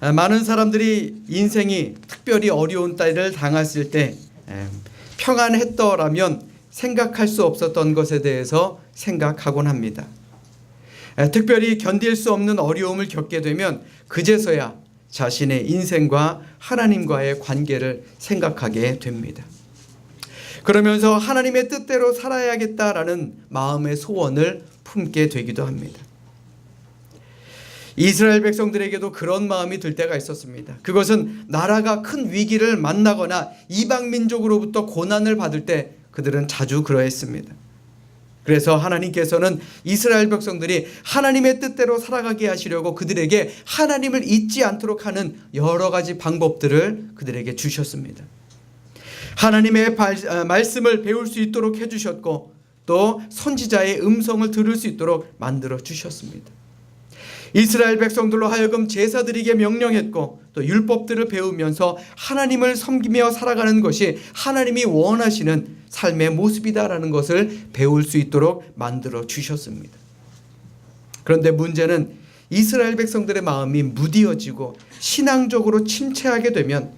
많은 사람들이 인생이 특별히 어려운 때를 당했을 때 평안했더라면 생각할 수 없었던 것에 대해서 생각하곤 합니다. 특별히 견딜 수 없는 어려움을 겪게 되면 그제서야 자신의 인생과 하나님과의 관계를 생각하게 됩니다. 그러면서 하나님의 뜻대로 살아야겠다라는 마음의 소원을 품게 되기도 합니다. 이스라엘 백성들에게도 그런 마음이 들 때가 있었습니다. 그것은 나라가 큰 위기를 만나거나 이방 민족으로부터 고난을 받을 때 그들은 자주 그러했습니다. 그래서 하나님께서는 이스라엘 백성들이 하나님의 뜻대로 살아가게 하시려고 그들에게 하나님을 잊지 않도록 하는 여러 가지 방법들을 그들에게 주셨습니다. 하나님의 말씀을 배울 수 있도록 해주셨고 또 선지자의 음성을 들을 수 있도록 만들어 주셨습니다. 이스라엘 백성들로 하여금 제사 드리게 명령했고 또 율법들을 배우면서 하나님을 섬기며 살아가는 것이 하나님이 원하시는 삶의 모습이다라는 것을 배울 수 있도록 만들어 주셨습니다. 그런데 문제는 이스라엘 백성들의 마음이 무디어지고 신앙적으로 침체하게 되면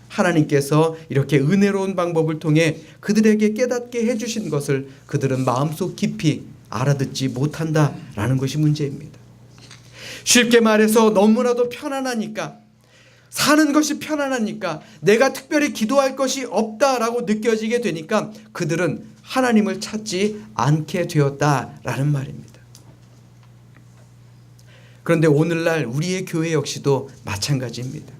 하나님께서 이렇게 은혜로운 방법을 통해 그들에게 깨닫게 해주신 것을 그들은 마음속 깊이 알아듣지 못한다라는 것이 문제입니다. 쉽게 말해서 너무나도 편안하니까, 사는 것이 편안하니까, 내가 특별히 기도할 것이 없다라고 느껴지게 되니까 그들은 하나님을 찾지 않게 되었다라는 말입니다. 그런데 오늘날 우리의 교회 역시도 마찬가지입니다.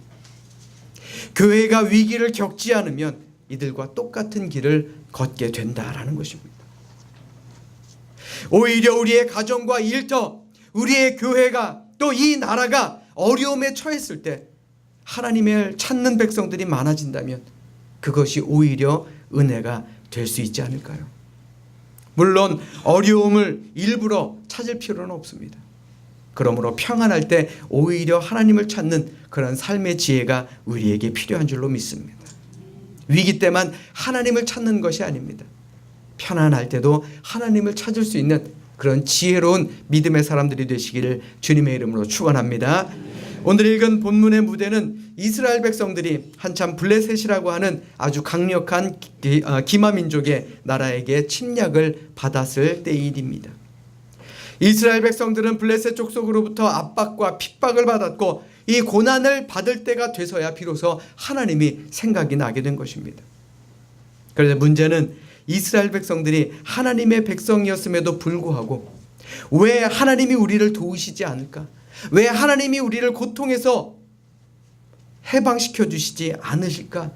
교회가 위기를 겪지 않으면 이들과 똑같은 길을 걷게 된다라는 것입니다. 오히려 우리의 가정과 일터, 우리의 교회가 또 이 나라가 어려움에 처했을 때 하나님을 찾는 백성들이 많아진다면 그것이 오히려 은혜가 될 수 있지 않을까요? 물론 어려움을 일부러 찾을 필요는 없습니다. 그러므로 평안할 때 오히려 하나님을 찾는 그런 삶의 지혜가 우리에게 필요한 줄로 믿습니다. 위기 때만 하나님을 찾는 것이 아닙니다. 편안할 때도 하나님을 찾을 수 있는 그런 지혜로운 믿음의 사람들이 되시기를 주님의 이름으로 축원합니다. 오늘 읽은 본문의 무대는 이스라엘 백성들이 한참 블레셋이라고 하는 아주 강력한 기마 민족의 나라에게 침략을 받았을 때의 일입니다. 이스라엘 백성들은 블레셋 족속으로부터 압박과 핍박을 받았고 이 고난을 받을 때가 돼서야 비로소 하나님이 생각이 나게 된 것입니다. 그런데 문제는 이스라엘 백성들이 하나님의 백성이었음에도 불구하고 왜 하나님이 우리를 도우시지 않을까? 왜 하나님이 우리를 고통에서 해방시켜 주시지 않으실까?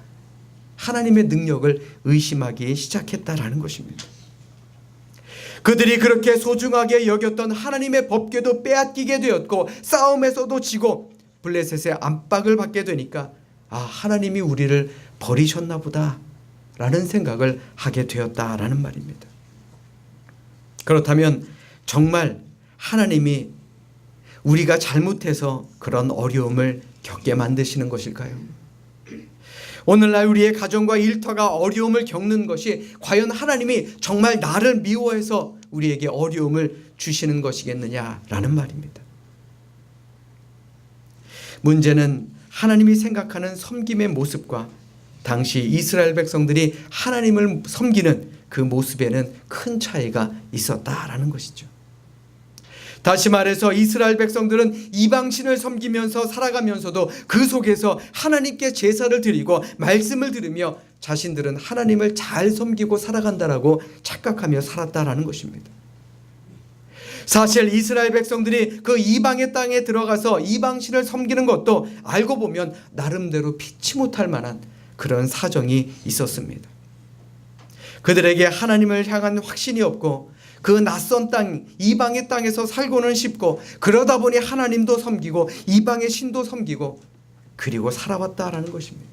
하나님의 능력을 의심하기 시작했다라는 것입니다. 그들이 그렇게 소중하게 여겼던 하나님의 법궤도 빼앗기게 되었고 싸움에서도 지고 블레셋의 압박을 받게 되니까 하나님이 우리를 버리셨나 보다 라는 생각을 하게 되었다라는 말입니다. 그렇다면 정말 하나님이 우리가 잘못해서 그런 어려움을 겪게 만드시는 것일까요? 오늘날 우리의 가정과 일터가 어려움을 겪는 것이 과연 하나님이 정말 나를 미워해서 우리에게 어려움을 주시는 것이겠느냐라는 말입니다. 문제는 하나님이 생각하는 섬김의 모습과 당시 이스라엘 백성들이 하나님을 섬기는 그 모습에는 큰 차이가 있었다라는 것이죠. 다시 말해서 이스라엘 백성들은 이방신을 섬기면서 살아가면서도 그 속에서 하나님께 제사를 드리고 말씀을 들으며 자신들은 하나님을 잘 섬기고 살아간다라고 착각하며 살았다라는 것입니다. 사실 이스라엘 백성들이 그 이방의 땅에 들어가서 이방신을 섬기는 것도 알고 보면 나름대로 피치 못할 만한 그런 사정이 있었습니다. 그들에게 하나님을 향한 확신이 없고 그 낯선 땅, 이방의 땅에서 살고는 싶고 그러다 보니 하나님도 섬기고 이방의 신도 섬기고 그리고 살아왔다라는 것입니다.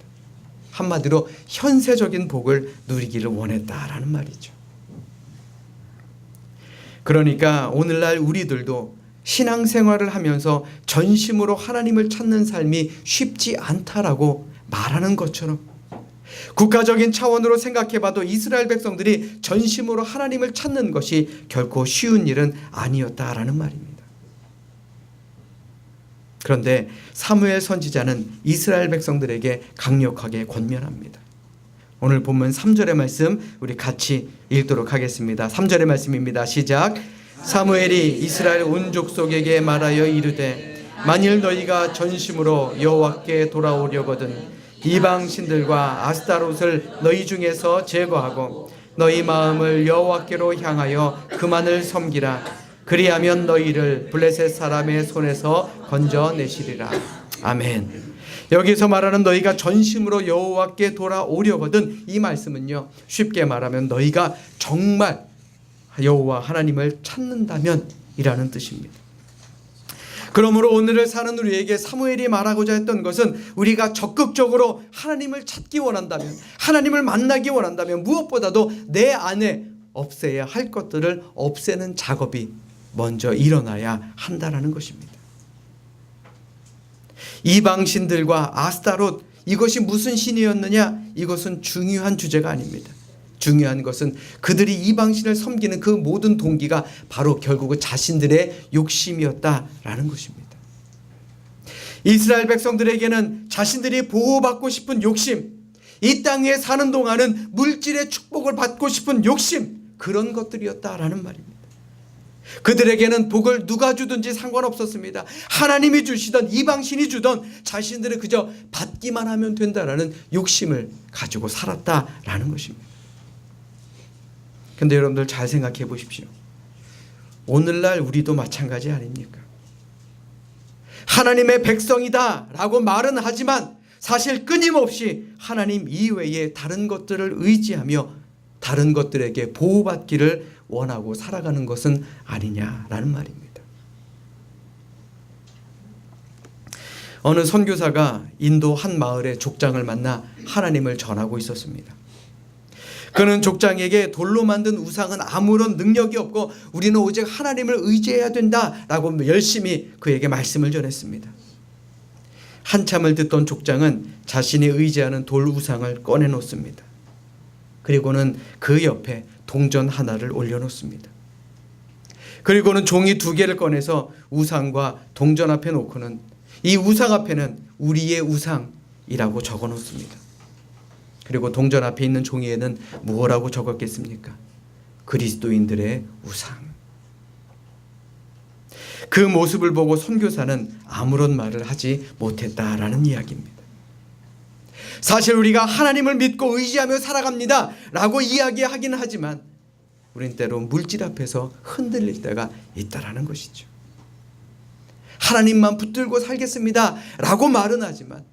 한마디로 현세적인 복을 누리기를 원했다라는 말이죠. 그러니까 오늘날 우리들도 신앙생활을 하면서 전심으로 하나님을 찾는 삶이 쉽지 않다라고 말하는 것처럼 국가적인 차원으로 생각해봐도 이스라엘 백성들이 전심으로 하나님을 찾는 것이 결코 쉬운 일은 아니었다라는 말입니다. 그런데 사무엘 선지자는 이스라엘 백성들에게 강력하게 권면합니다. 오늘 본문 3절의 말씀 우리 같이 읽도록 하겠습니다. 3절의 말씀입니다. 시작. 사무엘이 이스라엘 온 족속에게 말하여 이르되 만일 너희가 전심으로 여호와께 돌아오려거든 이방 신들과 아스타롯을 너희 중에서 제거하고 너희 마음을 여호와께로 향하여 그만을 섬기라. 그리하면 너희를 블레셋 사람의 손에서 건져내시리라. 아멘. 여기서 말하는 너희가 전심으로 여호와께 돌아오려거든, 이 말씀은요, 쉽게 말하면 너희가 정말 여호와 하나님을 찾는다면 이라는 뜻입니다. 그러므로 오늘을 사는 우리에게 사무엘이 말하고자 했던 것은 우리가 적극적으로 하나님을 찾기 원한다면, 하나님을 만나기 원한다면 무엇보다도 내 안에 없애야 할 것들을 없애는 작업이 먼저 일어나야 한다라는 것입니다. 이방신들과 아스타롯, 이것이 무슨 신이었느냐? 이것은 중요한 주제가 아닙니다. 중요한 것은 그들이 이방신을 섬기는 그 모든 동기가 바로 결국은 자신들의 욕심이었다라는 것입니다. 이스라엘 백성들에게는 자신들이 보호받고 싶은 욕심, 이 땅에 사는 동안은 물질의 축복을 받고 싶은 욕심, 그런 것들이었다라는 말입니다. 그들에게는 복을 누가 주든지 상관없었습니다. 하나님이 주시던 이방신이 주던 자신들은 그저 받기만 하면 된다라는 욕심을 가지고 살았다라는 것입니다. 그런데 여러분들 잘 생각해 보십시오. 오늘날 우리도 마찬가지 아닙니까? 하나님의 백성이다 라고 말은 하지만 사실 끊임없이 하나님 이외에 다른 것들을 의지하며 다른 것들에게 보호받기를 원하고 살아가는 것은 아니냐라는 말입니다. 어느 선교사가 인도 한 마을의 족장을 만나 하나님을 전하고 있었습니다. 그는 족장에게 돌로 만든 우상은 아무런 능력이 없고 우리는 오직 하나님을 의지해야 된다라고 열심히 그에게 말씀을 전했습니다. 한참을 듣던 족장은 자신이 의지하는 돌 우상을 꺼내놓습니다. 그리고는 그 옆에 동전 하나를 올려놓습니다. 그리고는 종이 2개를 꺼내서 우상과 동전 앞에 놓고는 이 우상 앞에는 우리의 우상이라고 적어놓습니다. 그리고 동전 앞에 있는 종이에는 무엇라고 적었겠습니까? 그리스도인들의 우상. 그 모습을 보고 선교사는 아무런 말을 하지 못했다라는 이야기입니다. 사실 우리가 하나님을 믿고 의지하며 살아갑니다 라고 이야기하긴 하지만 우린 때로 물질 앞에서 흔들릴 때가 있다라는 것이죠. 하나님만 붙들고 살겠습니다 라고 말은 하지만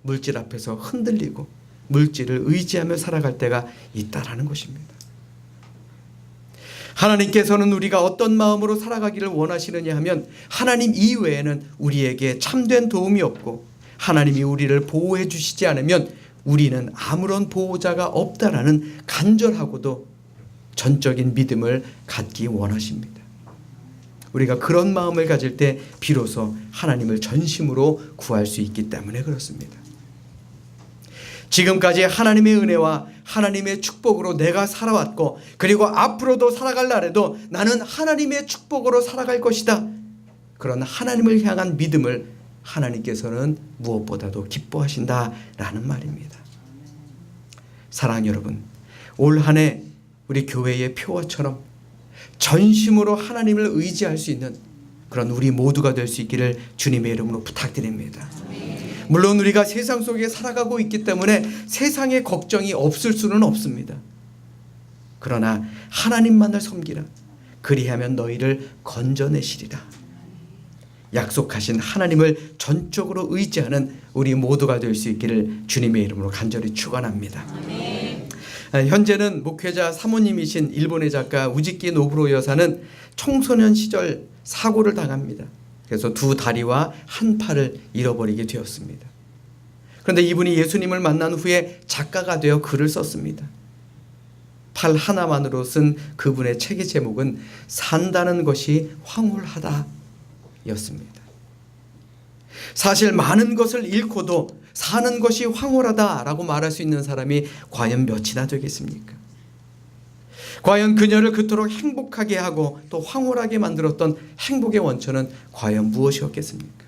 물질 앞에서 흔들리고 물질을 의지하며 살아갈 때가 있다라는 것입니다. 하나님께서는 우리가 어떤 마음으로 살아가기를 원하시느냐 하면 하나님 이외에는 우리에게 참된 도움이 없고 하나님이 우리를 보호해 주시지 않으면 우리는 아무런 보호자가 없다라는 간절하고도 전적인 믿음을 갖기 원하십니다. 우리가 그런 마음을 가질 때 비로소 하나님을 전심으로 구할 수 있기 때문에 그렇습니다. 지금까지 하나님의 은혜와 하나님의 축복으로 내가 살아왔고 그리고 앞으로도 살아갈 날에도 나는 하나님의 축복으로 살아갈 것이다. 그런 하나님을 향한 믿음을 하나님께서는 무엇보다도 기뻐하신다라는 말입니다. 사랑하는 여러분, 올 한 해 우리 교회의 표어처럼 전심으로 하나님을 의지할 수 있는 그런 우리 모두가 될 수 있기를 주님의 이름으로 부탁드립니다. 물론 우리가 세상 속에 살아가고 있기 때문에 세상의 걱정이 없을 수는 없습니다. 그러나 하나님만을 섬기라. 그리하면 너희를 건져내시리라. 약속하신 하나님을 전적으로 의지하는 우리 모두가 될 수 있기를 주님의 이름으로 간절히 축원합니다. 현재는 목회자 사모님이신 일본의 작가 우지키 노부로 여사는 청소년 시절 사고를 당합니다. 그래서 2다리와 1팔을 잃어버리게 되었습니다. 그런데 이분이 예수님을 만난 후에 작가가 되어 글을 썼습니다. 팔 하나만으로 쓴 그분의 책의 제목은 산다는 것이 황홀하다 였습니다. 사실 많은 것을 잃고도 사는 것이 황홀하다라고 말할 수 있는 사람이 과연 몇이나 되겠습니까? 과연 그녀를 그토록 행복하게 하고 또 황홀하게 만들었던 행복의 원천은 과연 무엇이었겠습니까?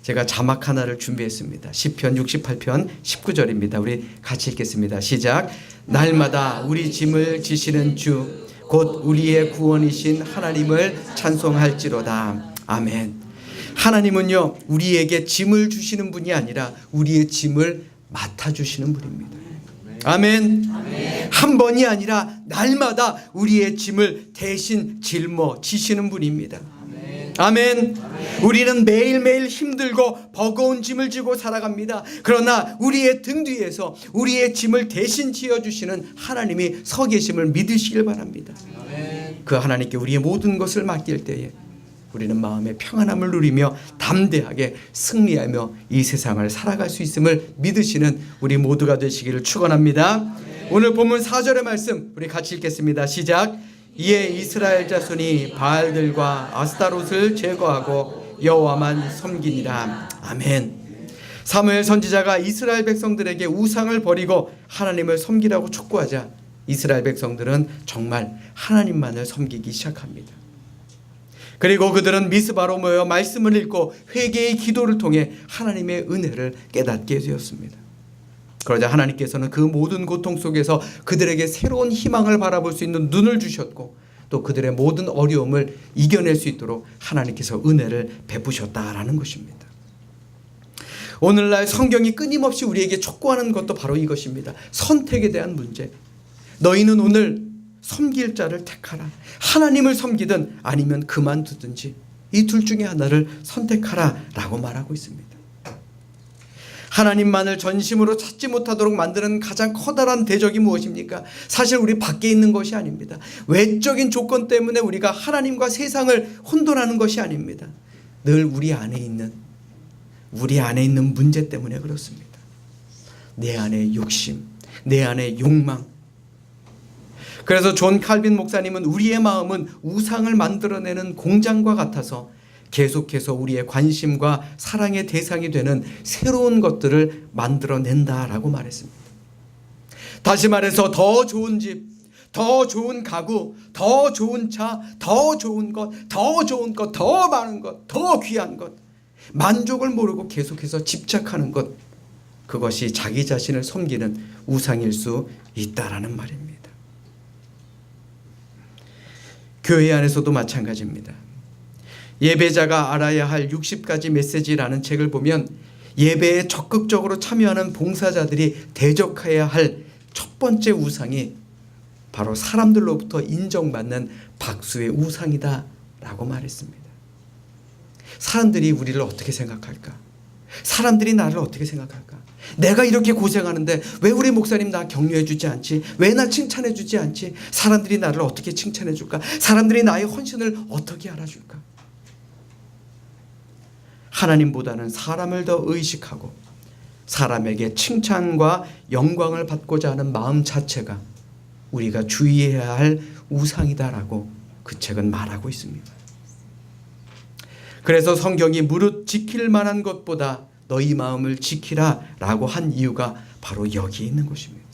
제가 자막 하나를 준비했습니다. 시편 68편 19절입니다. 우리 같이 읽겠습니다. 시작. 날마다 우리 짐을 지시는 주 곧 우리의 구원이신 하나님을 찬송할지로다. 아멘. 하나님은요, 우리에게 짐을 주시는 분이 아니라 우리의 짐을 맡아주시는 분입니다. 아멘. 한 번이 아니라 날마다 우리의 짐을 대신 짊어지시는 분입니다. 아멘. 우리는 매일매일 힘들고 버거운 짐을 지고 살아갑니다. 그러나 우리의 등 뒤에서 우리의 짐을 대신 지어주시는 하나님이 서 계심을 믿으시길 바랍니다. 그 하나님께 우리의 모든 것을 맡길 때에 우리는 마음의 평안함을 누리며 담대하게 승리하며 이 세상을 살아갈 수 있음을 믿으시는 우리 모두가 되시기를 축원합니다. 오늘 본문 4절의 말씀 우리 같이 읽겠습니다. 시작. 이에 이스라엘 자손이 바알들과 아스타롯을 제거하고 여호와만 섬기니라. 아멘. 사무엘 선지자가 이스라엘 백성들에게 우상을 버리고 하나님을 섬기라고 촉구하자 이스라엘 백성들은 정말 하나님만을 섬기기 시작합니다. 그리고 그들은 미스바로 모여 말씀을 읽고 회개의 기도를 통해 하나님의 은혜를 깨닫게 되었습니다. 그러자 하나님께서는 그 모든 고통 속에서 그들에게 새로운 희망을 바라볼 수 있는 눈을 주셨고 또 그들의 모든 어려움을 이겨낼 수 있도록 하나님께서 은혜를 베푸셨다라는 것입니다. 오늘날 성경이 끊임없이 우리에게 촉구하는 것도 바로 이것입니다. 선택에 대한 문제. 너희는 오늘 섬길 자를 택하라. 하나님을 섬기든 아니면 그만두든지 이 둘 중에 하나를 선택하라 라고 말하고 있습니다. 하나님만을 전심으로 찾지 못하도록 만드는 가장 커다란 대적이 무엇입니까? 사실 우리 밖에 있는 것이 아닙니다. 외적인 조건 때문에 우리가 하나님과 세상을 혼돈하는 것이 아닙니다. 늘 우리 안에 있는 문제 때문에 그렇습니다. 내 안의 욕심, 내 안의 욕망. 그래서 존 칼빈 목사님은 우리의 마음은 우상을 만들어내는 공장과 같아서 계속해서 우리의 관심과 사랑의 대상이 되는 새로운 것들을 만들어낸다라고 말했습니다. 다시 말해서 더 좋은 집, 더 좋은 가구, 더 좋은 차, 더 좋은 것, 더 좋은 것, 더 많은 것, 더 귀한 것, 만족을 모르고 계속해서 집착하는 것, 그것이 자기 자신을 섬기는 우상일 수 있다라는 말입니다. 교회 안에서도 마찬가지입니다. 예배자가 알아야 할 60가지 메시지라는 책을 보면 예배에 적극적으로 참여하는 봉사자들이 대적해야 할 첫 번째 우상이 바로 사람들로부터 인정받는 박수의 우상이다 라고 말했습니다. 사람들이 우리를 어떻게 생각할까? 사람들이 나를 어떻게 생각할까? 내가 이렇게 고생하는데 왜 우리 목사님 나 격려해 주지 않지? 왜 나 칭찬해 주지 않지? 사람들이 나를 어떻게 칭찬해 줄까? 사람들이 나의 헌신을 어떻게 알아줄까? 하나님보다는 사람을 더 의식하고 사람에게 칭찬과 영광을 받고자 하는 마음 자체가 우리가 주의해야 할 우상이다라고 그 책은 말하고 있습니다. 그래서 성경이 무릇 지킬 만한 것보다 너희 마음을 지키라 라고 한 이유가 바로 여기에 있는 것입니다.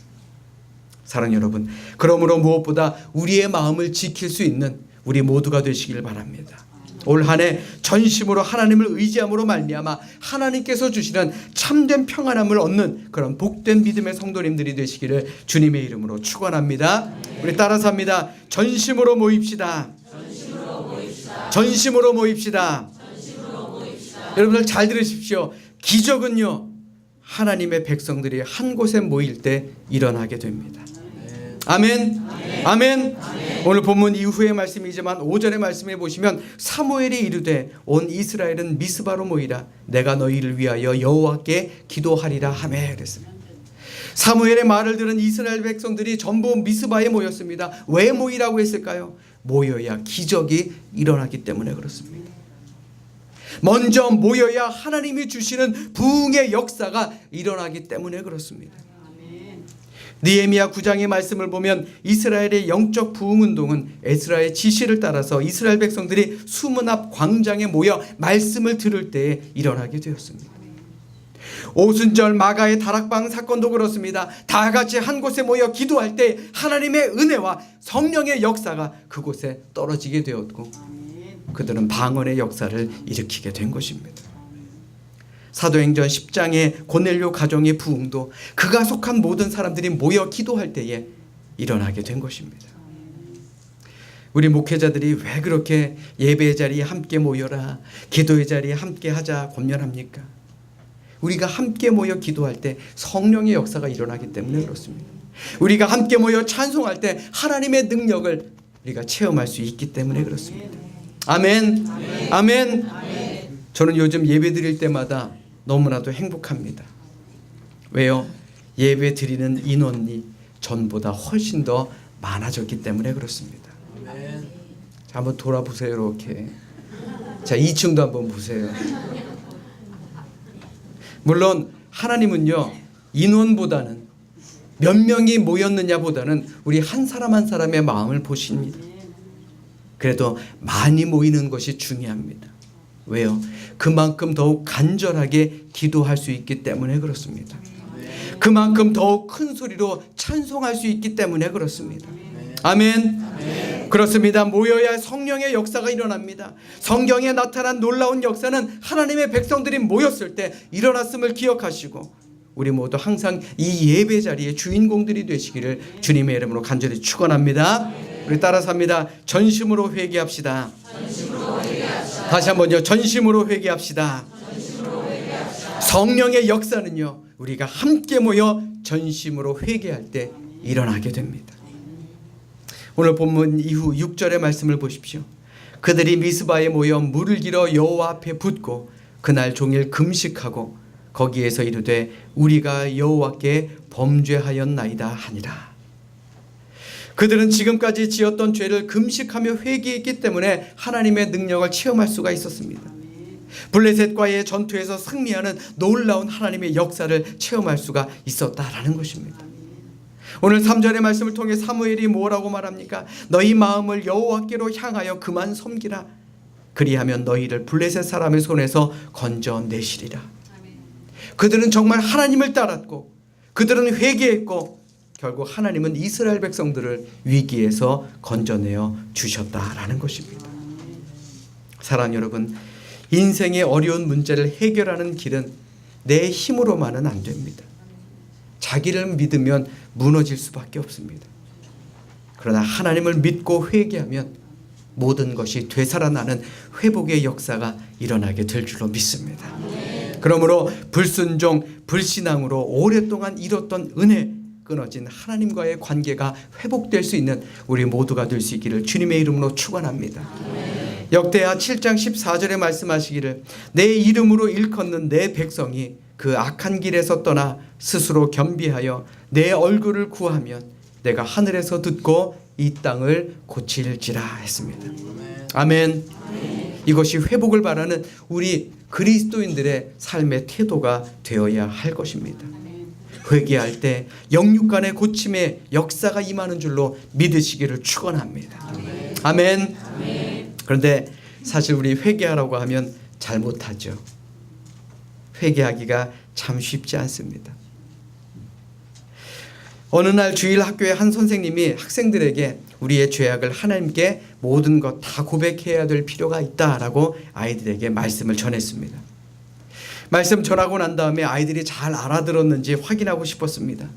사랑하는 여러분, 그러므로 무엇보다 우리의 마음을 지킬 수 있는 우리 모두가 되시길 바랍니다. 올 한 해 전심으로 하나님을 의지함으로 말미암아 하나님께서 주시는 참된 평안함을 얻는 그런 복된 믿음의 성도님들이 되시기를 주님의 이름으로 축원합니다. 우리 따라서 합니다. 전심으로 모입시다. 전심으로 모입시다. 여러분들 잘 들으십시오. 기적은요, 하나님의 백성들이 한 곳에 모일 때 일어나게 됩니다. 아멘. 아멘. 오늘 본문 이후의 말씀이지만 5절의 말씀에 보시면 사무엘이 이르되 온 이스라엘은 미스바로 모이라 내가 너희를 위하여 여호와께 기도하리라 하매 그랬습니다. 사무엘의 말을 들은 이스라엘 백성들이 전부 미스바에 모였습니다. 왜 모이라고 했을까요? 모여야 기적이 일어나기 때문에 그렇습니다. 먼저 모여야 하나님이 주시는 부흥의 역사가 일어나기 때문에 그렇습니다. 느헤미야 9장의 말씀을 보면 이스라엘의 영적 부흥운동은 에스라의 지시를 따라서 이스라엘 백성들이 수문 앞 광장에 모여 말씀을 들을 때에 일어나게 되었습니다. 오순절 마가의 다락방 사건도 그렇습니다. 다 같이 한 곳에 모여 기도할 때 하나님의 은혜와 성령의 역사가 그곳에 떨어지게 되었고 그들은 방언의 역사를 일으키게 된 것입니다. 사도행전 10장의 고넬료 가정의 부흥도 그가 속한 모든 사람들이 모여 기도할 때에 일어나게 된 것입니다. 우리 목회자들이 왜 그렇게 예배의 자리에 함께 모여라, 기도의 자리에 함께 하자 권면합니까? 우리가 함께 모여 기도할 때 성령의 역사가 일어나기 때문에 그렇습니다. 우리가 함께 모여 찬송할 때 하나님의 능력을 우리가 체험할 수 있기 때문에 그렇습니다. 아멘. 아멘. 저는 요즘 예배 드릴 때마다 너무나도 행복합니다. 왜요? 예배 드리는 인원이 전보다 훨씬 더 많아졌기 때문에 그렇습니다. 자, 한번 돌아보세요. 이렇게. 자, 2층도 한번 보세요. 물론 하나님은요, 인원보다는 몇 명이 모였느냐보다는 우리 한 사람 한 사람의 마음을 보십니다. 그래도 많이 모이는 것이 중요합니다. 왜요? 그만큼 더욱 간절하게 기도할 수 있기 때문에 그렇습니다. 그만큼 더욱 큰 소리로 찬송할 수 있기 때문에 그렇습니다. 아멘. 그렇습니다. 모여야 성령의 역사가 일어납니다. 성경에 나타난 놀라운 역사는 하나님의 백성들이 모였을 때 일어났음을 기억하시고 우리 모두 항상 이 예배 자리의 주인공들이 되시기를 주님의 이름으로 간절히 축원합니다. 우리 따라서 합니다. 전심으로 회개합시다. 다시 한번요. 전심으로 회개합시다. 성령의 역사는요, 우리가 함께 모여 전심으로 회개할 때 일어나게 됩니다. 오늘 본문 이후 6절의 말씀을 보십시오. 그들이 미스바에 모여 물을 길어 여호와 앞에 붓고 그날 종일 금식하고 거기에서 이르되 우리가 여호와께 범죄하였나이다 하니라. 그들은 지금까지 지었던 죄를 금식하며 회개했기 때문에 하나님의 능력을 체험할 수가 있었습니다. 블레셋과의 전투에서 승리하는 놀라운 하나님의 역사를 체험할 수가 있었다라는 것입니다. 오늘 3절의 말씀을 통해 사무엘이 뭐라고 말합니까? 너희 마음을 여호와께로 향하여 그만 섬기라. 그리하면 너희를 블레셋 사람의 손에서 건져내시리라. 그들은 정말 하나님을 따랐고 그들은 회개했고 결국 하나님은 이스라엘 백성들을 위기에서 건져내어 주셨다라는 것입니다. 사랑하는 여러분, 인생의 어려운 문제를 해결하는 길은 내 힘으로만은 안 됩니다. 자기를 믿으면 무너질 수밖에 없습니다. 그러나 하나님을 믿고 회개하면 모든 것이 되살아나는 회복의 역사가 일어나게 될 줄로 믿습니다. 그러므로 불순종, 불신앙으로 오랫동안 잃었던 은혜, 끊어진 하나님과의 관계가 회복될 수 있는 우리 모두가 될 수 있기를 주님의 이름으로 축원합니다. 역대하 7장 14절에 말씀하시기를 내 이름으로 일컫는 내 백성이 그 악한 길에서 떠나 스스로 겸비하여 내 얼굴을 구하면 내가 하늘에서 듣고 이 땅을 고칠지라 했습니다. 아멘. 이것이 회복을 바라는 우리 그리스도인들의 삶의 태도가 되어야 할 것입니다. 회개할 때 영육 간의 고침의 역사가 임하는 줄로 믿으시기를 축원합니다. 아멘. 그런데 사실 우리 회개하라고 하면 잘 못하죠. 회개하기가 참 쉽지 않습니다. 어느 날 주일 학교에 한 선생님이 학생들에게 우리의 죄악을 하나님께 모든 것 다 고백해야 될 필요가 있다라고 아이들에게 말씀을 전했습니다. 말씀 전하고 난 다음에 아이들이 잘 알아들었는지 확인하고 싶었습니다.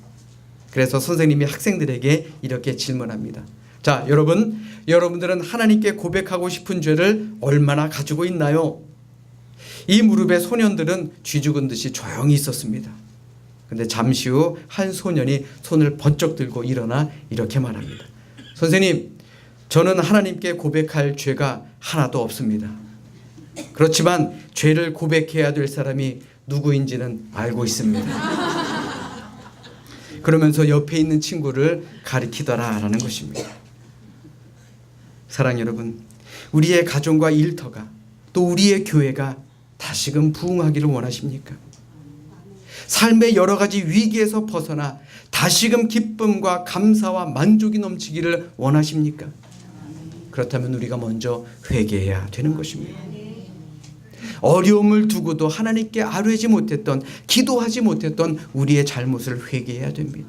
그래서 선생님이 학생들에게 이렇게 질문합니다. 자, 여러분들은 하나님께 고백하고 싶은 죄를 얼마나 가지고 있나요? 이 무렵에 소년들은 쥐죽은 듯이 조용히 있었습니다. 근데 잠시 후 한 소년이 손을 번쩍 들고 일어나 이렇게 말합니다. 선생님, 저는 하나님께 고백할 죄가 하나도 없습니다. 그렇지만 죄를 고백해야 될 사람이 누구인지는 알고 있습니다. 그러면서 옆에 있는 친구를 가리키더라라는 것입니다. 사랑 여러분, 우리의 가정과 일터가 또 우리의 교회가 다시금 부흥하기를 원하십니까? 삶의 여러 가지 위기에서 벗어나 다시금 기쁨과 감사와 만족이 넘치기를 원하십니까? 그렇다면 우리가 먼저 회개해야 되는 것입니다. 어려움을 두고도 하나님께 아뢰지 못했던, 기도하지 못했던 우리의 잘못을 회개해야 됩니다.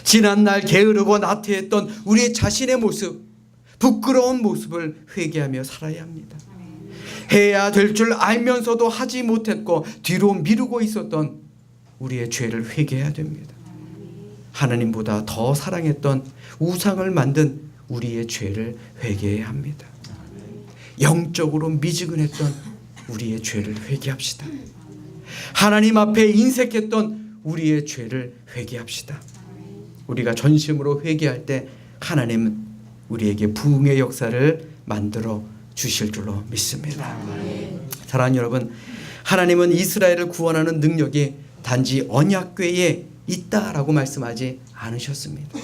지난날 게으르고 나태했던 우리 자신의 모습, 부끄러운 모습을 회개하며 살아야 합니다. 해야 될 줄 알면서도 하지 못했고 뒤로 미루고 있었던 우리의 죄를 회개해야 됩니다. 하나님보다 더 사랑했던 우상을 만든 우리의 죄를 회개해야 합니다. 영적으로 미지근했던 우리의 죄를 회개합시다. 하나님 앞에 인색했던 우리의 죄를 회개합시다. 우리가 전심으로 회개할 때 하나님은 우리에게 부흥의 역사를 만들어 주실 줄로 믿습니다. 사랑하는 여러분, 하나님은 이스라엘을 구원하는 능력이 단지 언약궤에 있다라고 말씀하지 않으셨습니다.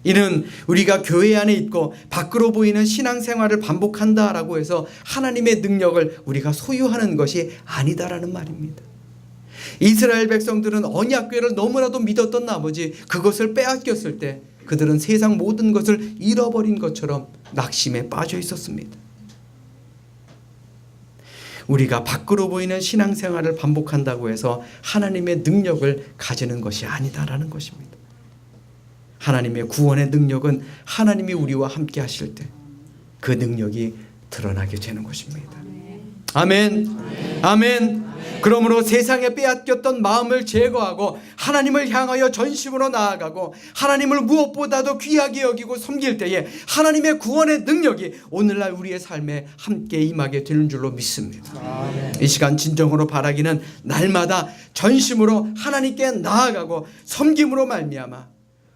이는 우리가 교회 안에 있고 밖으로 보이는 신앙생활을 반복한다라고 해서 하나님의 능력을 우리가 소유하는 것이 아니다라는 말입니다. 이스라엘 백성들은 언약궤를 너무나도 믿었던 나머지 그것을 빼앗겼을 때 그들은 세상 모든 것을 잃어버린 것처럼 낙심에 빠져 있었습니다. 우리가 밖으로 보이는 신앙생활을 반복한다고 해서 하나님의 능력을 가지는 것이 아니다라는 것입니다. 하나님의 구원의 능력은 하나님이 우리와 함께 하실 때 그 능력이 드러나게 되는 것입니다. 아멘. 아멘. 그러므로 세상에 빼앗겼던 마음을 제거하고 하나님을 향하여 전심으로 나아가고 하나님을 무엇보다도 귀하게 여기고 섬길 때에 하나님의 구원의 능력이 오늘날 우리의 삶에 함께 임하게 되는 줄로 믿습니다. 아멘. 이 시간 진정으로 바라기는 날마다 전심으로 하나님께 나아가고 섬김으로 말미암아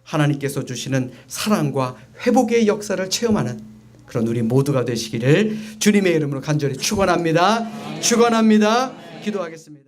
하나님께서 주시는 사랑과 회복의 역사를 체험하는 그런 우리 모두가 되시기를 주님의 이름으로 간절히 축원합니다. 축원합니다. 기도하겠습니다.